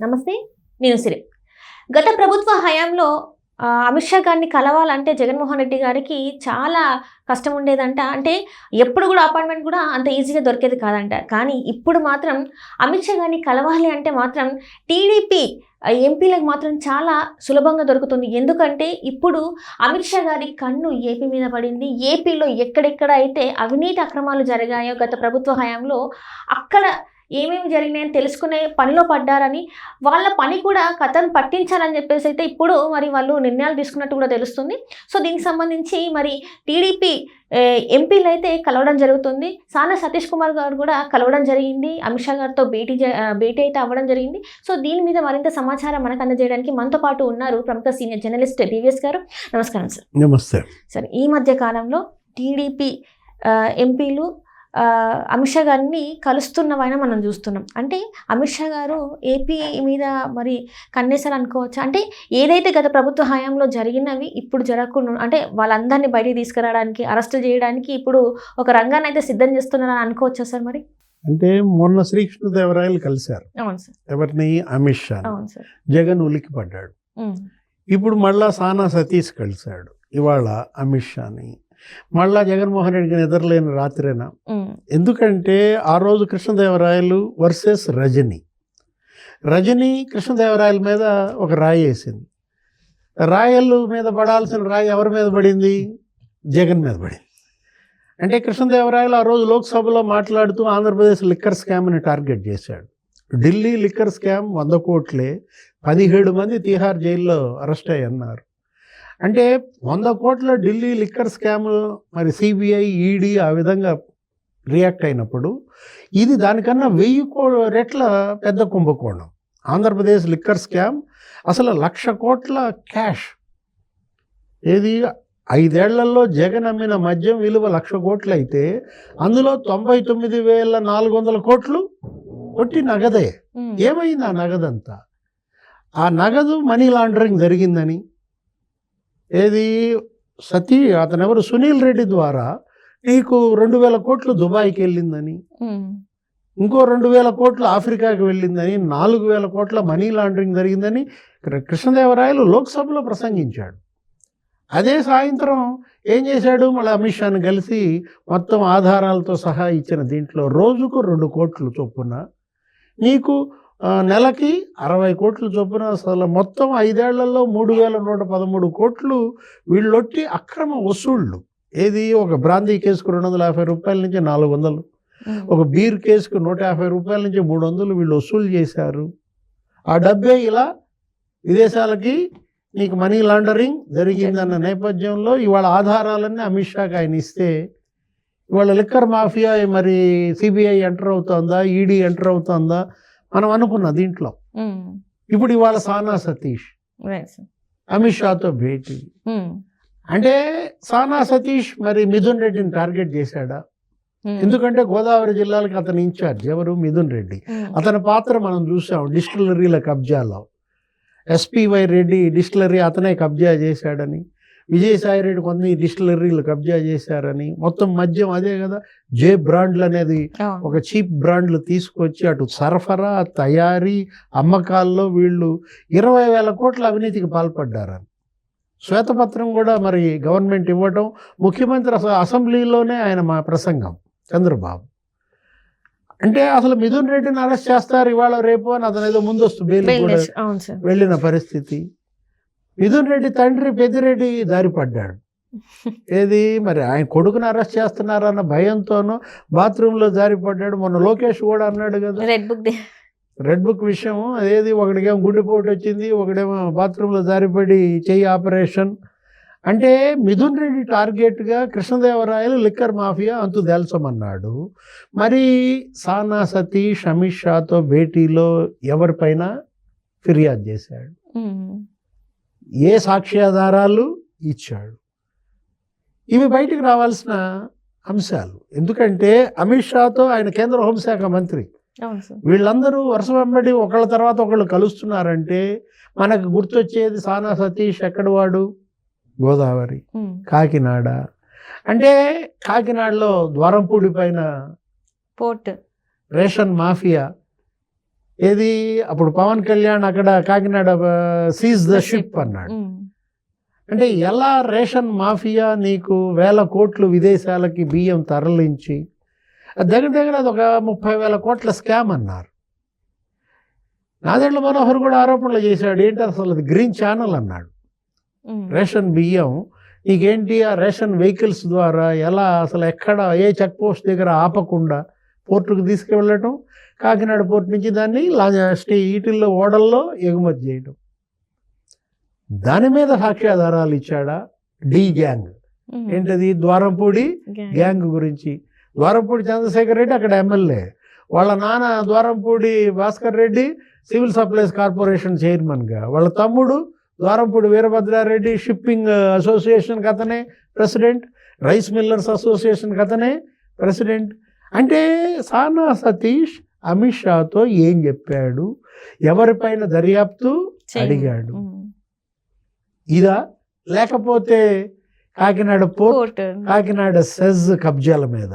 నమస్తే, నేను సిరి. గత ప్రభుత్వ హయాంలో అమిత్ షా గారిని కలవాలంటే జగన్మోహన్ రెడ్డి గారికి చాలా కష్టం ఉండేదంట. అంటే ఎప్పుడు కూడా అపాయింట్మెంట్ కూడా అంత ఈజీగా దొరికేది కాదంట. కానీ ఇప్పుడు మాత్రం అమిత్ షా గారిని కలవాలి అంటే మాత్రం టీడీపీ ఎంపీలకు మాత్రం చాలా సులభంగా దొరుకుతుంది. ఎందుకంటే ఇప్పుడు అమిత్ షా గారి కన్ను ఏపీ మీద పడింది. ఏపీలో ఎక్కడెక్కడ అయితే అవినీతి అక్రమాలు జరిగాయో గత ప్రభుత్వ హయాంలో అక్కడ ఏమేమి జరిగినాయని తెలుసుకునే పనిలో పడ్డారని, వాళ్ళ పని కూడా కథను పట్టించాలని చెప్పేసి అయితే ఇప్పుడు మరి వాళ్ళు నిర్ణయాలు తీసుకున్నట్టు కూడా తెలుస్తుంది. సో దీనికి సంబంధించి మరి టీడీపీ ఎంపీలు అయితే కలవడం జరుగుతుంది. సానా సతీష్ కుమార్ గారు కూడా కలవడం జరిగింది. అమిత్ షా గారితో భేటీ అయితే అవ్వడం జరిగింది. సో దీని మీద మరింత సమాచారం మనకు అందజేయడానికి మనతో పాటు ఉన్నారు ప్రముఖ సీనియర్ జర్నలిస్ట్ డివిఎస్ గారు. నమస్కారం సార్. నమస్తే సార్, ఈ మధ్య కాలంలో టీడీపీ ఎంపీలు అమిత్ షా గారిని కలుస్తున్నవైనా మనం చూస్తున్నాం. అంటే అమిత్ షా గారు ఏపీ మీద మరి కన్నేసారు అనుకోవచ్చు. అంటే ఏదైతే గత ప్రభుత్వ హయాంలో జరిగినవి ఇప్పుడు జరగకుండా, అంటే వాళ్ళందరినీ బయటికి తీసుకురావడానికి, అరెస్టు చేయడానికి ఇప్పుడు ఒక రంగాన్ని అయితే సిద్ధం చేస్తున్నారని అనుకోవచ్చా సార్? మరి అంటే మొన్న శ్రీకృష్ణదేవరాయలు కలిశారు. అవును సార్. ఎవరిని? అమిత్ షా. అవును సార్. జగన్ ఉలిక్కి పడ్డాడు. ఇప్పుడు మళ్ళా సానా సతీష్ కలిశాడు. ఇవాళ అమిత్ షాని మళ్ళా జగన్మోహన్ రెడ్డికి నిద్రలేని రాత్రేనా. ఎందుకంటే ఆ రోజు కృష్ణదేవరాయలు వర్సెస్ రజని కృష్ణదేవరాయల మీద ఒక రాయి వేసింది. రాయలు మీద పడాల్సిన రాయి ఎవరి మీద పడింది? జగన్ మీద పడింది. అంటే కృష్ణదేవరాయలు ఆ రోజు లోక్సభలో మాట్లాడుతూ ఆంధ్రప్రదేశ్ లిక్కర్ స్కామ్ని టార్గెట్ చేశాడు. ఢిల్లీ లిక్కర్ స్కామ్ 100 కోట్లే, 17 మంది తిహార్ జైల్లో అరెస్ట్ అయ్యన్నారు. అంటే 100 కోట్ల ఢిల్లీ లిక్కర్ స్కామ్ మరి సిబిఐ, ఈడీ ఆ విధంగా రియాక్ట్ అయినప్పుడు ఇది దానికన్నా 1000 రెట్ల పెద్ద కుంభకోణం. ఆంధ్రప్రదేశ్ లిక్కర్ స్కామ్ అసలు 1,00,000 కోట్ల క్యాష్. ఏది 5 ఏళ్లలో జగన్ అమ్మిన మద్యం విలువ 1,00,000 కోట్లు అయితే అందులో 99,400 కోట్లు కొట్టి నగదే. ఏమైంది ఆ నగదంతా? ఆ నగదు మనీ లాండరింగ్ జరిగిందని, ఏది అతను ఎవరు, సునీల్ రెడ్డి ద్వారా నీకు 2,000 కోట్లు దుబాయ్కి వెళ్ళిందని, ఇంకో 2,000 కోట్లు ఆఫ్రికాకి వెళ్ళిందని, 4,000 కోట్ల మనీ లాండరింగ్ జరిగిందని కృష్ణదేవరాయలు లోక్సభలో ప్రసంగించాడు. అదే సాయంత్రం ఏం చేశాడు? మళ్ళీ అమిత్ షాని కలిసి మొత్తం ఆధారాలతో సహా ఇచ్చిన దీంట్లో రోజుకు 2 కోట్లు చొప్పున, నీకు నెలకి 60 కోట్లు చొప్పున, అసలు మొత్తం 5 ఏళ్లలో 3,113 కోట్లు వీళ్ళొట్టి అక్రమ వసూళ్ళు. ఏది? ఒక బ్రాందీ కేసుకు 250 రూపాయల నుంచి 400, ఒక బీర్ కేసుకు 150 రూపాయల నుంచి 300 వీళ్ళు వసూలు చేశారు. ఆ డబ్బే ఇలా విదేశాలకి నీకు మనీ లాండరింగ్ జరిగిందన్న నేపథ్యంలో ఇవాళ ఆధారాలన్నీ అమిత్ షాకి ఆయన ఇస్తే ఇవాళ లిక్కర్ మాఫియా మరి సిబిఐ ఎంటర్ అవుతుందా, ఈడీ ఎంటర్ అవుతుందా మనం అనుకున్న దీంట్లో. ఇప్పుడు ఇవాళ సానా సతీష్ అమిత్ షాతో భేటీ. అంటే సానా సతీష్ మరి మిథున్ రెడ్డిని టార్గెట్ చేశాడా? ఎందుకంటే గోదావరి జిల్లాలకు అతను ఇన్ఛార్జ్. ఎవరు? మిథున్ రెడ్డి. అతని పాత్ర మనం చూసాం డిస్టిలరీల కబ్జాలో. ఎస్పీవై రెడ్డి డిస్టిలరీ అతనే కబ్జా చేశాడని, విజయసాయి రెడ్డి కొన్ని డిస్టిలరీలు కబ్జా చేశారని, మొత్తం మద్యం అదే కదా, జే బ్రాండ్లు అనేది ఒక చీప్ బ్రాండ్లు తీసుకొచ్చి అటు సరఫరా, తయారీ, అమ్మకాల్లో వీళ్ళు 20,000 కోట్ల అవినీతికి పాల్పడ్డారని శ్వేతపత్రం కూడా మరి గవర్నమెంట్ ఇవ్వటం, ముఖ్యమంత్రి అసెంబ్లీలోనే ఆయన మా ప్రసంగం చంద్రబాబు. అంటే అసలు మిథున్ రెడ్డిని అరెస్ట్ చేస్తారు ఇవాళ రేపు అని అతను ఏదో ముందస్తు బెయిల్ కూడా వెళ్ళిన పరిస్థితి. మిథున్ రెడ్డి తండ్రి పెద్దిరెడ్డి దారిపడ్డాడు. ఏది? మరి ఆయన కొడుకుని అరెస్ట్ చేస్తున్నారన్న భయంతోనూ బాత్రూంలో జారిపడ్డాడు. మొన్న లోకేష్ కూడా అన్నాడు కదా రెడ్ బుక్ విషయం. అదేది? ఒకడికేమో గుండెపోటు వచ్చింది, ఒకడేమో బాత్రూంలో జారిపడి చెయ్యి ఆపరేషన్. అంటే మిథున్ రెడ్డి టార్గెట్గా కృష్ణదేవరాయలు లిక్కర్ మాఫియా అంతు తేల్చమన్నాడు. మరి సానా సతీష్ అమిత్ షాతో భేటీలో ఎవరిపైన ఫిర్యాదు చేశాడు, ఏ సాక్ష్యాధారాలు ఇచ్చాడు, ఇవి బయటికి రావాల్సిన అంశాలు. ఎందుకంటే అమిత్ షాతో ఆయన కేంద్ర హోంశాఖ మంత్రి, వీళ్ళందరూ వరుస వెంబడి ఒకళ్ళ తర్వాత ఒకళ్ళు కలుస్తున్నారంటే మనకు గుర్తొచ్చేది సానా సతీష్ ఎక్కడి వాడు? గోదావరి, కాకినాడ. అంటే కాకినాడలో ద్వారంపూడి పైన పోర్ట్, రేషన్ మాఫియా, ఏది అప్పుడు పవన్ కళ్యాణ్ అక్కడ కాకినాడ సీజ్ ద షిప్ అన్నాడు. అంటే ఎలా రేషన్ మాఫియా నీకు 1000 కోట్లు విదేశాలకి బియ్యం తరలించి దగ్గర అది ఒక 30,000 కోట్ల స్కామ్ అన్నారు. నాదెండ్ల మనోహర్ కూడా ఆరోపణలు చేశాడు. ఏంటి అసలు అది గ్రీన్ ఛానల్ అన్నాడు. రేషన్ బియ్యం నీకేంటి ఆ రేషన్ వెహికల్స్ ద్వారా ఎలా అసలు ఎక్కడ ఏ చెక్ పోస్ట్ దగ్గర ఆపకుండా పోర్టుకు తీసుకువెళ్ళటం, కాకినాడ పోర్టు నుంచి దాన్ని వీటిల్లో ఓడల్లో ఎగుమతి చేయడం. దాని మీద సాక్ష్యాధారాలు ఇచ్చాడా డి గ్యాంగ్. ఏంటది ద్వారంపూడి గ్యాంగ్ గురించి. ద్వారంపూడి చంద్రశేఖర్ రెడ్డి అక్కడ ఎమ్మెల్యే, వాళ్ళ నాన్న Dwarampudi Bhaskar Reddy civil supplies corporation చైర్మన్గా, వాళ్ళ తమ్ముడు ద్వారంపూడి వీరభద్రారెడ్డి షిప్పింగ్ అసోసియేషన్కి అతనే ప్రెసిడెంట్, రైస్ మిల్లర్స్ అసోసియేషన్కి అతనే ప్రెసిడెంట్. అంటే సానా సతీష్ అమిత్ షాతో ఏం చెప్పాడు, ఎవరిపైన దర్యాప్తు అడిగాడు, ఇదా లేకపోతే కాకినాడ పోర్ట్ కాకినాడ సెజ్ కబ్జాల మీద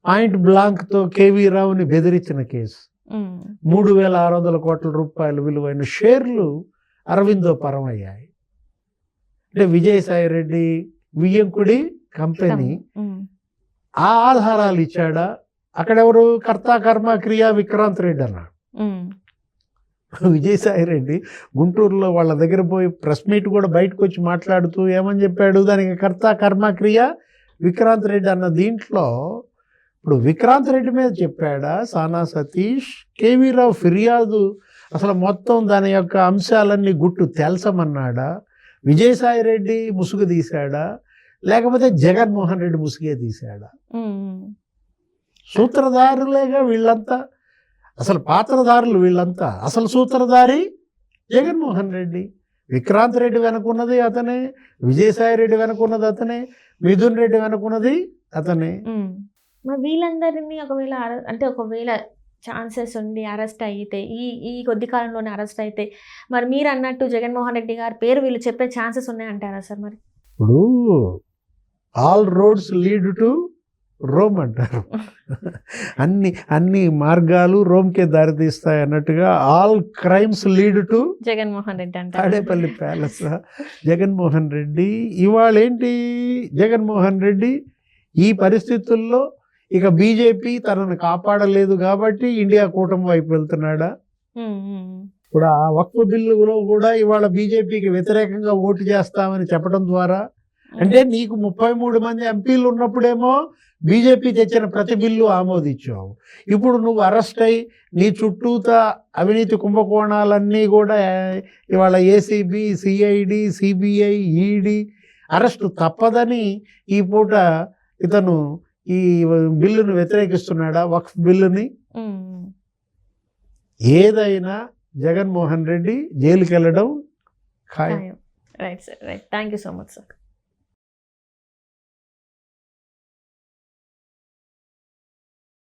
పాయింట్ బ్లాంక్తో కేవీ రావుని బెదిరించిన కేసు, 3,600 కోట్ల రూపాయల విలువైన షేర్లు అరవిందో పరమయ్యాయి. అంటే విజయసాయి రెడ్డి వియ్యంకుడి కంపెనీ ఆ ఆధారాలు ఇచ్చాడా. అక్కడెవరు కర్త కర్మ క్రియా విక్రాంత్ రెడ్డి అన్నాడు. విజయసాయి రెడ్డి గుంటూరులో వాళ్ళ దగ్గర పోయి ప్రెస్ మీట్ కూడా బయటకు వచ్చి మాట్లాడుతూ ఏమని చెప్పాడు, దానికి కర్త కర్మ క్రియ విక్రాంత్ రెడ్డి అన్న దీంట్లో ఇప్పుడు విక్రాంత్ రెడ్డి మీద చెప్పాడా సానా సతీష్, కేవీ రావు ఫిర్యాదు అసలు మొత్తం దాని యొక్క అంశాలన్నీ గుట్టు తెల్చమన్నాడా, విజయసాయి రెడ్డి ముసుగు తీశాడా, లేకపోతే జగన్మోహన్ రెడ్డి ముసుగే తీశాడా? సూత్రధారులేగా వీళ్ళంతా, అసలు పాత్రధారులు వీళ్ళంతా. అసలు సూత్రధారి జగన్మోహన్ రెడ్డి, విక్రాంత్ రెడ్డి వెనుకున్నది అతనే, విజయసాయి రెడ్డి వెనుకున్నది అతనే, మిథున్ రెడ్డి వెనుకున్నది అతనే. మరి వీళ్ళందరినీ ఒకవేళ ఛాన్సెస్ ఉండి అరెస్ట్ అయితే ఈ కొద్ది కాలంలోనే అరెస్ట్ అయితే మరి మీరు అన్నట్టు జగన్మోహన్ రెడ్డి గారి పేరు వీళ్ళు చెప్పే ఛాన్సెస్ ఉన్నాయంటారా సార్? మరి ఇప్పుడు all roads lead to Rome అంటారు. అన్ని మార్గాలు రోమ్కే దారితీస్తాయి అన్నట్టుగా all crimes lead to Jaganmohan Reddy అంటే తాడేపల్లి ప్యాలెస్. జగన్మోహన్ రెడ్డి ఇవాళ ఏంటి, జగన్మోహన్ రెడ్డి ఈ పరిస్థితుల్లో ఇక బీజేపీ తనను కాపాడలేదు కాబట్టి ఇండియా కూటమి వైపు వెళ్తున్నాడా? ఇప్పుడు ఆ వక్ఫ్ బిల్లులో కూడా ఇవాళ బీజేపీకి వ్యతిరేకంగా ఓటు చేస్తామని చెప్పడం ద్వారా, అంటే నీకు 33 మంది ఎంపీలు ఉన్నప్పుడేమో బీజేపీ తెచ్చిన ప్రతి బిల్లు ఆమోదించావు. ఇప్పుడు నువ్వు అరెస్ట్ అయి నీ చుట్టూతా అవినీతి కుంభకోణాలన్నీ కూడా ఇవాళ ACB, CID, CBI, ED arrest తప్పదని ఈ పూట ఇతను ఈ బిల్లును వ్యతిరేకిస్తున్నాడా, వక్ఫ్ బిల్లుని? ఏదైనా జగన్మోహన్ రెడ్డి జైలుకి వెళ్ళడం ఖాయం. Right sir, right. Thank you so much sir.